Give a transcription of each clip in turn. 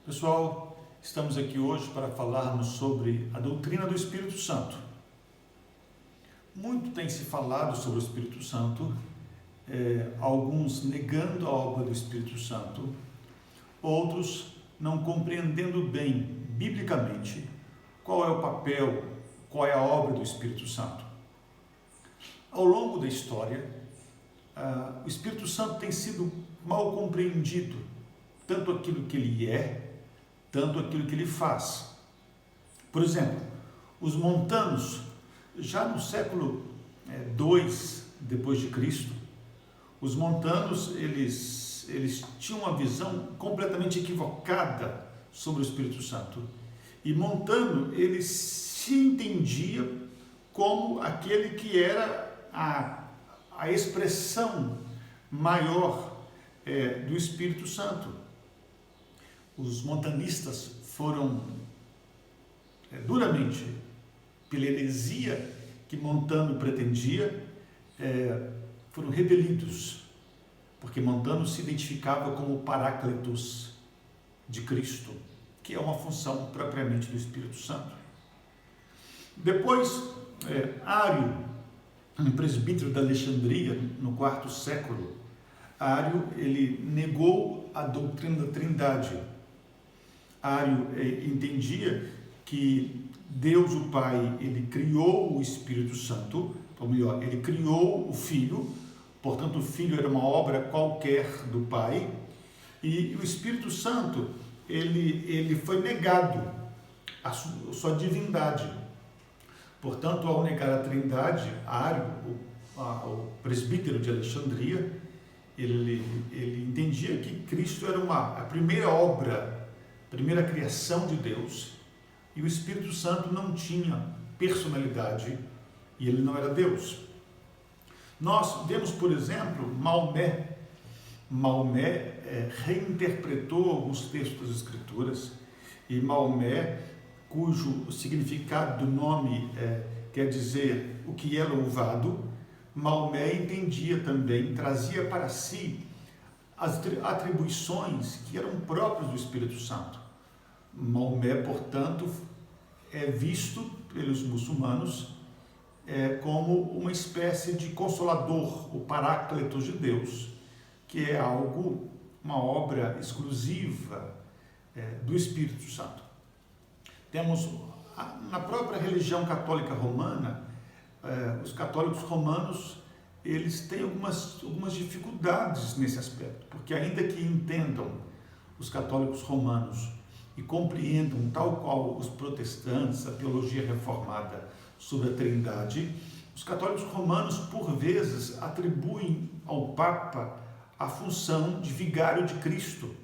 Pessoal, estamos aqui hoje para falarmos sobre a doutrina do Espírito Santo. Muito tem se falado sobre o Espírito Santo, alguns negando a obra do Espírito Santo, outros não compreendendo bem, biblicamente, qual é o papel, qual é a obra do Espírito Santo. Ao longo da história, o Espírito Santo tem sido mal compreendido, tanto aquilo que ele é, tanto aquilo que ele faz. Por exemplo, os montanos, já no século II depois de Cristo, os montanos eles tinham uma visão completamente equivocada sobre o Espírito Santo. E Montano, ele se entendia como aquele que era a expressão maior do Espírito Santo. Os montanistas foram duramente, pela heresia que Montano pretendia, foram repelidos, porque Montano se identificava como o Paráclitos de Cristo, que é uma função propriamente do Espírito Santo. Depois, Ário, um presbítero da Alexandria, no IV século, Ário, ele negou a doutrina da Trindade. Ário entendia que Deus, o Pai, ele criou o Espírito Santo, ou melhor, ele criou o Filho, portanto o Filho era uma obra qualquer do Pai, e o Espírito Santo, ele foi negado a sua divindade. Portanto, ao negar a Trindade, Ário, o presbítero de Alexandria, ele entendia que Cristo era a primeira obra, a primeira criação de Deus, e o Espírito Santo não tinha personalidade e ele não era Deus. Nós vemos, por exemplo, Maomé. Maomé reinterpretou alguns textos das Escrituras, e Maomé, cujo significado do nome quer dizer o que é louvado, Maomé entendia também, trazia para si as atribuições que eram próprias do Espírito Santo. Maomé, portanto, é visto pelos muçulmanos como uma espécie de consolador, o Paráclitos de Deus, que é uma obra exclusiva do Espírito Santo. Temos, na própria religião católica romana, os católicos romanos, eles têm algumas dificuldades nesse aspecto, porque ainda que entendam os católicos romanos e compreendam, tal qual os protestantes, a teologia reformada sobre a Trindade, os católicos romanos, por vezes, atribuem ao Papa a função de vigário de Cristo.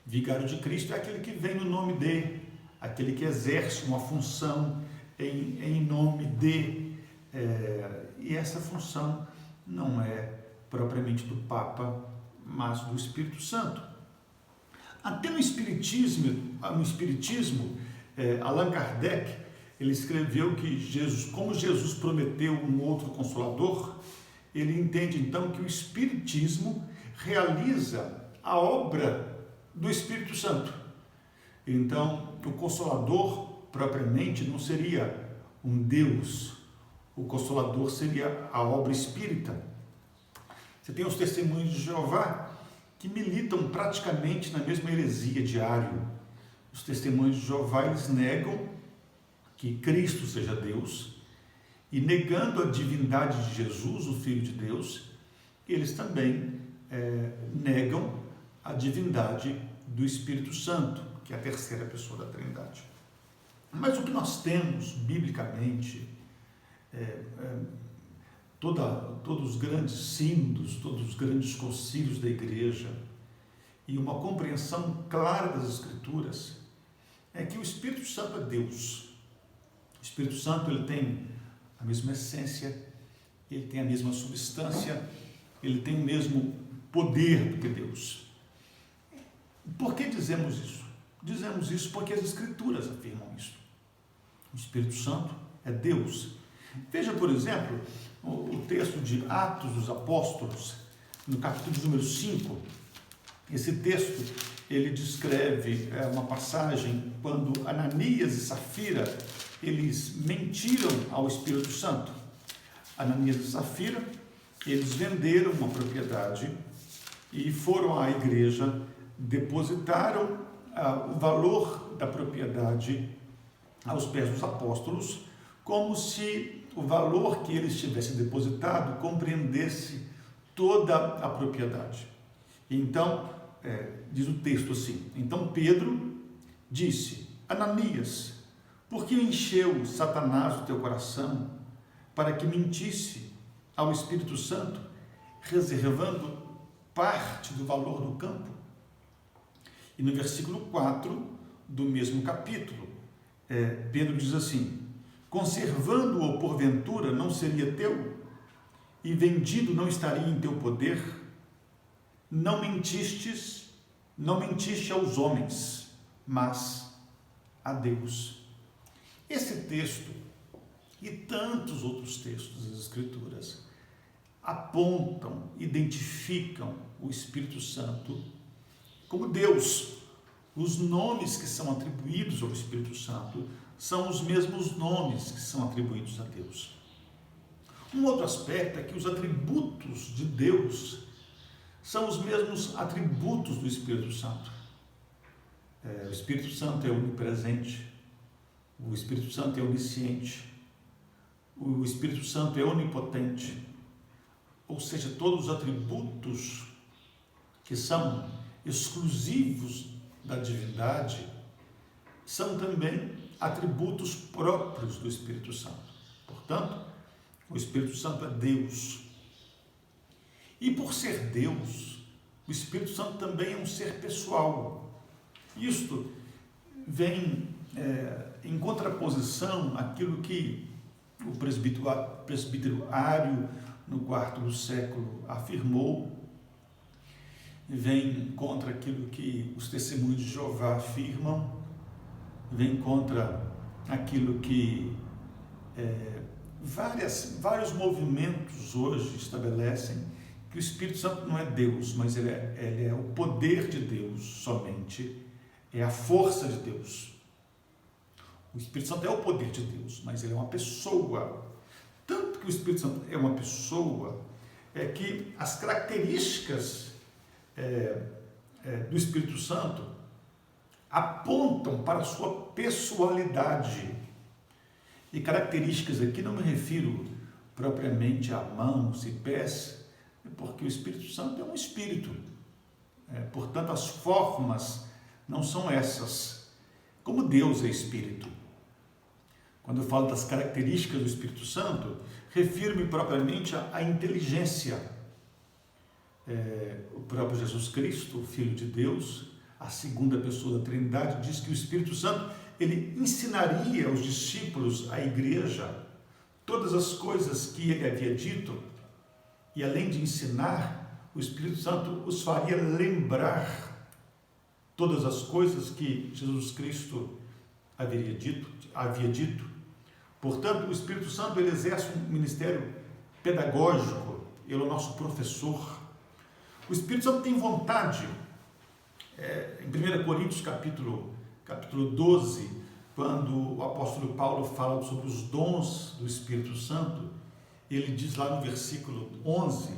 Vigário de Cristo é aquele que vem no nome de, aquele que exerce uma função em nome de, e essa função não é propriamente do Papa, mas do Espírito Santo. Até no Espiritismo, Allan Kardec, ele escreveu que como Jesus prometeu um outro Consolador, ele entende então que o Espiritismo realiza a obra do Espírito Santo. Então, o Consolador propriamente não seria um Deus, o Consolador seria a obra espírita. Você tem os Testemunhos de Jeová, que militam praticamente na mesma heresia de Ário. Os Testemunhos de Jeová, eles negam que Cristo seja Deus, e negando a divindade de Jesus, o Filho de Deus, eles também negam a divindade do Espírito Santo, que é a terceira pessoa da Trindade. Mas o que nós temos, biblicamente, todos os grandes sínodos, todos os grandes concílios da Igreja e uma compreensão clara das Escrituras, é que o Espírito Santo é Deus. O Espírito Santo, ele tem a mesma essência, ele tem a mesma substância, ele tem o mesmo poder do que Deus. Por que dizemos isso? Dizemos isso porque as Escrituras afirmam isso. O Espírito Santo é Deus. Veja, por exemplo, o texto de Atos dos Apóstolos, no capítulo número 5. Esse texto, ele descreve uma passagem quando Ananias e Safira, eles mentiram ao Espírito Santo. Ananias e Safira, eles venderam uma propriedade e foram à igreja, depositaram o valor da propriedade aos pés dos apóstolos, como se o valor que eles tivessem depositado compreendesse toda a propriedade. Então, diz o texto assim: então Pedro disse: Ananias, por que encheu Satanás o teu coração para que mentisse ao Espírito Santo, reservando parte do valor do campo? E no versículo 4 do mesmo capítulo, Pedro diz assim: conservando-o porventura não seria teu? E vendido não estaria em teu poder? Não mentiste aos homens, mas a Deus. Esse texto e tantos outros textos das Escrituras apontam, identificam o Espírito Santo como Deus. Os nomes que são atribuídos ao Espírito Santo são os mesmos nomes que são atribuídos a Deus. Um outro aspecto é que os atributos de Deus são os mesmos atributos do Espírito Santo. O Espírito Santo é onipresente, o Espírito Santo é onisciente, o Espírito Santo é onipotente, ou seja, todos os atributos que são exclusivos da divindade são também atributos próprios do Espírito Santo. Portanto, o Espírito Santo é Deus. E por ser Deus, o Espírito Santo também é um ser pessoal. Isto vem em contraposição àquilo que o presbítero Ário, no IV século, afirmou, vem contra aquilo que os testemunhos de Jeová afirmam, vem contra aquilo que vários movimentos hoje estabelecem, que o Espírito Santo não é Deus, mas ele é o poder de Deus somente, é a força de Deus. O Espírito Santo é o poder de Deus, mas ele é uma pessoa. Tanto que o Espírito Santo é uma pessoa, é que as características do Espírito Santo apontam para a sua pessoalidade. E características aqui não me refiro propriamente a mãos e pés, porque o Espírito Santo é um espírito. Portanto, as formas não são essas. Como Deus é espírito. Quando eu falo das características do Espírito Santo, refiro-me propriamente à inteligência. O próprio Jesus Cristo, o Filho de Deus, a segunda pessoa da Trindade, diz que o Espírito Santo ele ensinaria aos discípulos, à igreja, todas as coisas que ele havia dito, e além de ensinar, o Espírito Santo os faria lembrar todas as coisas que Jesus Cristo havia dito. Portanto, o Espírito Santo ele exerce um ministério pedagógico, ele é o nosso professor. O Espírito Santo tem vontade. Em 1 Coríntios capítulo 12, quando o apóstolo Paulo fala sobre os dons do Espírito Santo, ele diz lá no versículo 11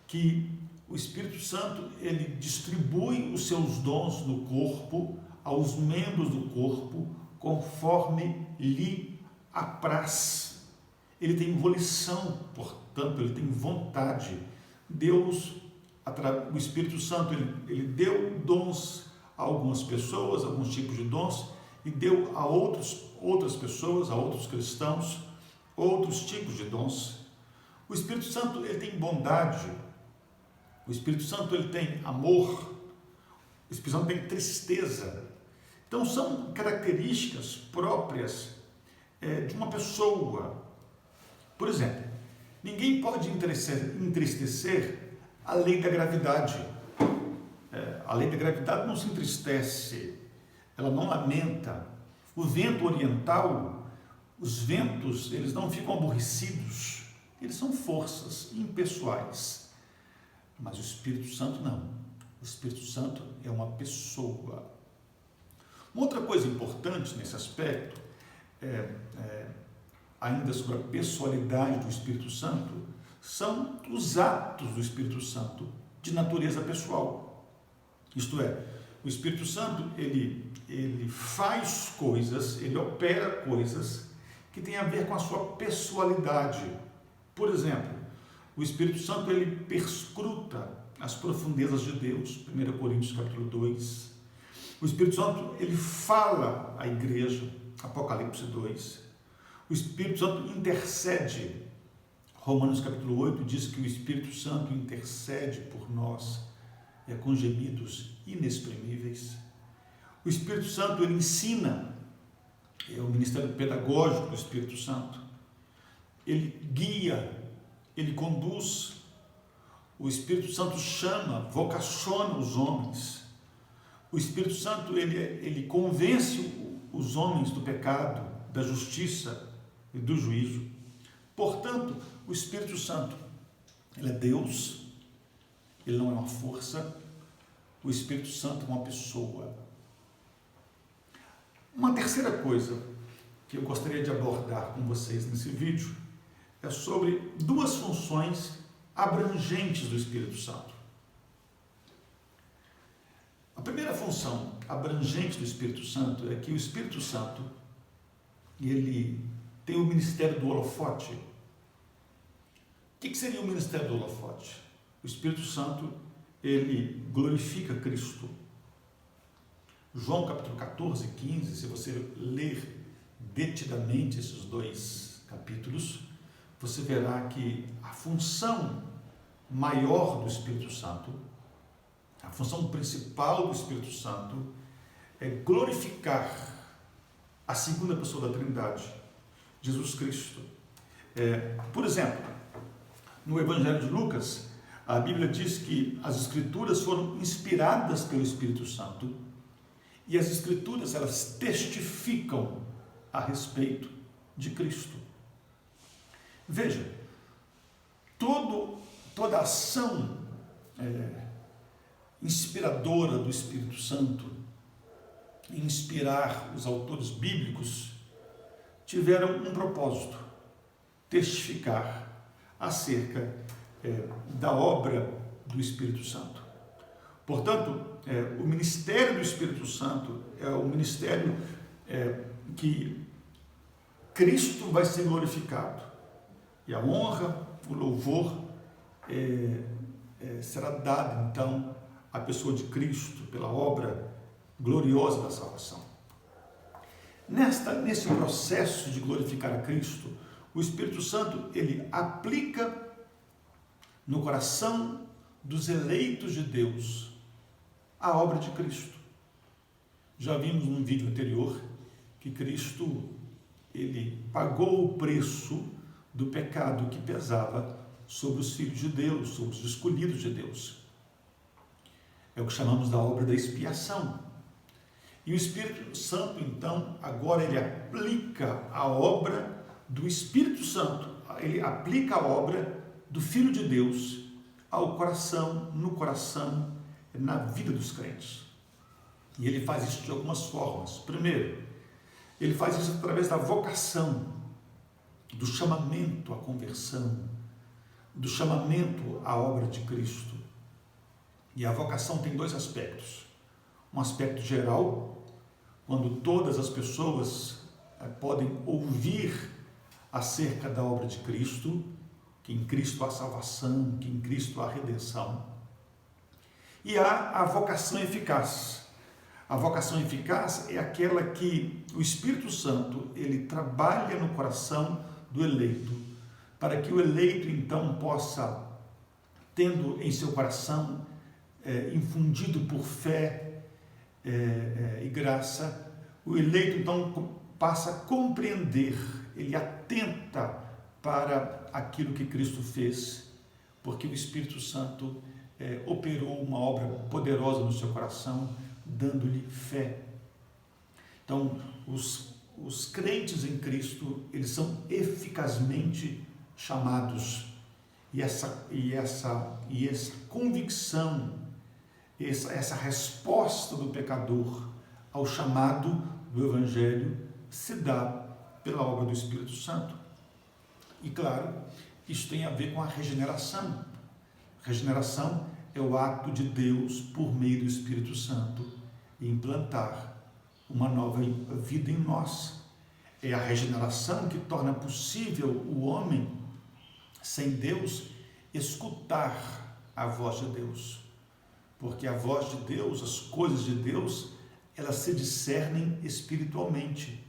que o Espírito Santo ele distribui os seus dons no corpo, aos membros do corpo, conforme lhe apraz. Ele tem volição, portanto, ele tem vontade. Deus, o Espírito Santo, ele deu dons a algumas pessoas, alguns tipos de dons, e deu a outras pessoas, a outros cristãos, outros tipos de dons. O Espírito Santo, ele tem bondade. O Espírito Santo, ele tem amor. O Espírito Santo tem tristeza. Então, são características próprias de uma pessoa. Por exemplo, ninguém pode entristecer a lei da gravidade. A lei da gravidade não se entristece, ela não lamenta. O vento oriental, os ventos, eles não ficam aborrecidos, eles são forças impessoais. Mas o Espírito Santo não. O Espírito Santo é uma pessoa. Uma outra coisa importante nesse aspecto, ainda sobre a pessoalidade do Espírito Santo, são os atos do Espírito Santo de natureza pessoal. Isto é, o Espírito Santo, ele faz coisas, ele opera coisas que têm a ver com a sua pessoalidade. Por exemplo, o Espírito Santo, ele perscruta as profundezas de Deus, 1 Coríntios capítulo 2. O Espírito Santo, ele fala à igreja, Apocalipse 2. O Espírito Santo intercede. Romanos capítulo 8 diz que o Espírito Santo intercede por nós com gemidos inexprimíveis. O Espírito Santo, ele ensina, é o ministério pedagógico do Espírito Santo. Ele guia, ele conduz. O Espírito Santo chama, vocaciona os homens. O Espírito Santo, ele convence os homens do pecado, da justiça e do juízo. Portanto, o Espírito Santo, ele é Deus, ele não é uma força. O Espírito Santo é uma pessoa. Uma terceira coisa que eu gostaria de abordar com vocês nesse vídeo é sobre duas funções abrangentes do Espírito Santo. A primeira função abrangente do Espírito Santo é que o Espírito Santo, ele tem o ministério do holofote. O que seria o ministério do holofote? O Espírito Santo, ele glorifica Cristo. João capítulo 14 e 15, se você ler detidamente esses dois capítulos, você verá que a função maior do Espírito Santo, a função principal do Espírito Santo é glorificar a segunda pessoa da Trindade, Jesus Cristo. Por exemplo, no Evangelho de Lucas, a Bíblia diz que as Escrituras foram inspiradas pelo Espírito Santo e as Escrituras, elas testificam a respeito de Cristo. Veja, toda a ação inspiradora do Espírito Santo em inspirar os autores bíblicos tiveram um propósito: testificar acerca da obra do Espírito Santo. Portanto, o ministério do Espírito Santo é o ministério que Cristo vai ser glorificado. E a honra, o louvor será dado, então, à pessoa de Cristo pela obra gloriosa da salvação. Nesse processo de glorificar a Cristo, o Espírito Santo, ele aplica no coração dos eleitos de Deus a obra de Cristo. Já vimos num vídeo anterior que Cristo, ele pagou o preço do pecado que pesava sobre os filhos de Deus, sobre os escolhidos de Deus. É o que chamamos da obra da expiação. E o Espírito Santo, então, agora ele aplica a obra do Espírito Santo, ele aplica a obra do Filho de Deus ao coração, no coração, na vida dos crentes. E ele faz isso de algumas formas. Primeiro, ele faz isso através da vocação, do chamamento à conversão, do chamamento à obra de Cristo. E a vocação tem dois aspectos. Um aspecto geral, quando todas as pessoas podem ouvir acerca da obra de Cristo, que em Cristo há salvação, que em Cristo há redenção. E há a vocação eficaz. A vocação eficaz é aquela que o Espírito Santo, ele trabalha no coração do eleito, para que o eleito então possa, tendo em seu coração infundido por fé e graça, o eleito então passa a compreender, ele atenta para aquilo que Cristo fez, porque o Espírito Santo operou uma obra poderosa no seu coração, dando-lhe fé. Então, os crentes em Cristo, eles são eficazmente chamados, e essa convicção essa resposta do pecador ao chamado do Evangelho se dá pela obra do Espírito Santo. E claro, isso tem a ver com a regeneração. Regeneração é o ato de Deus, por meio do Espírito Santo, implantar uma nova vida em nós. É a regeneração que torna possível o homem, sem Deus, escutar a voz de Deus. Porque a voz de Deus, as coisas de Deus, elas se discernem espiritualmente.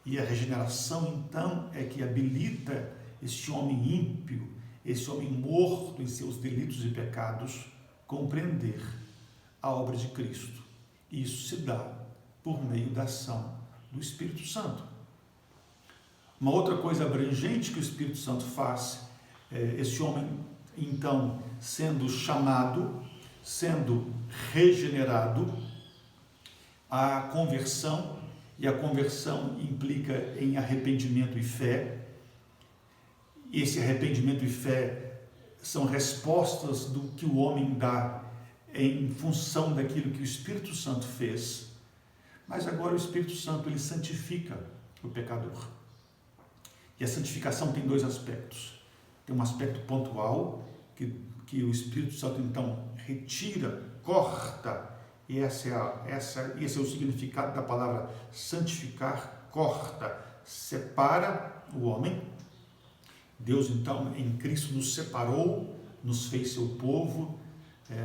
E a regeneração, então, é que habilita este homem ímpio, esse homem morto em seus delitos e pecados, compreender a obra de Cristo. E isso se dá por meio da ação do Espírito Santo. Uma outra coisa abrangente que o Espírito Santo faz, esse homem, então, sendo chamado, sendo regenerado, a conversão, e a conversão implica em arrependimento e fé. Esse arrependimento e fé são respostas do que o homem dá em função daquilo que o Espírito Santo fez. Mas agora o Espírito Santo, ele santifica o pecador. E a santificação tem dois aspectos. Tem um aspecto pontual, que o Espírito Santo, então, retira, corta, e esse é o significado da palavra santificar, corta, separa o homem. Deus, então, em Cristo nos separou, nos fez seu povo,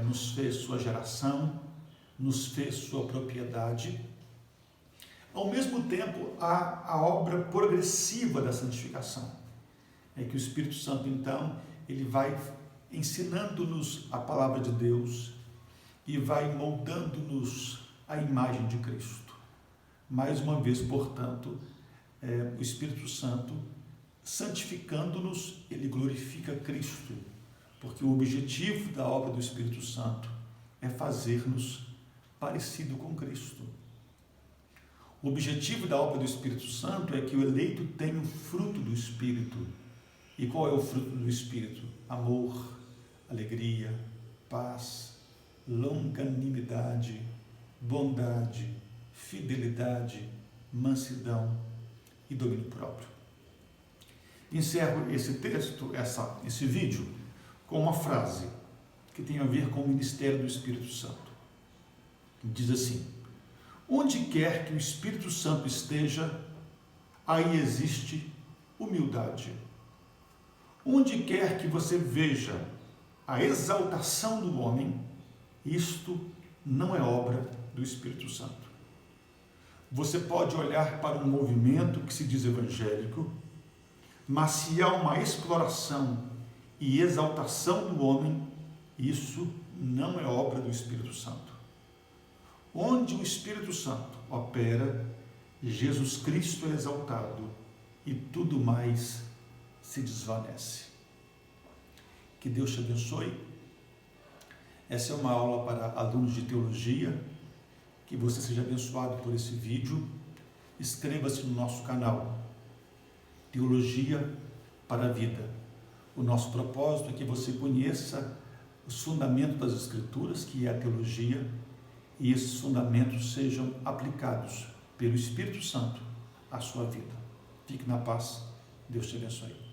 nos fez sua geração, nos fez sua propriedade. Ao mesmo tempo, há a obra progressiva da santificação. É que o Espírito Santo, então, ele vai ensinando-nos a palavra de Deus e vai moldando-nos a imagem de Cristo. Mais uma vez, portanto, o Espírito Santo, santificando-nos, ele glorifica Cristo, porque o objetivo da obra do Espírito Santo é fazer-nos parecido com Cristo. O objetivo da obra do Espírito Santo é que o eleito tenha o fruto do Espírito. E qual é o fruto do Espírito? Amor, alegria, paz, longanimidade, bondade, fidelidade, mansidão e domínio próprio. Encerro esse texto, esse vídeo, com uma frase que tem a ver com o ministério do Espírito Santo. Diz assim: onde quer que o Espírito Santo esteja, aí existe humildade. Onde quer que você veja a exaltação do homem, isto não é obra do Espírito Santo. Você pode olhar para um movimento que se diz evangélico, mas se há uma exploração e exaltação do homem, isso não é obra do Espírito Santo. Onde o Espírito Santo opera, Jesus Cristo é exaltado e tudo mais se desvanece. Que Deus te abençoe. Essa é uma aula para alunos de teologia. Que você seja abençoado por esse vídeo. Inscreva-se no nosso canal Teologia para a Vida. O nosso propósito é que você conheça os fundamentos das Escrituras, que é a teologia, e esses fundamentos sejam aplicados pelo Espírito Santo à sua vida. Fique na paz. Deus te abençoe.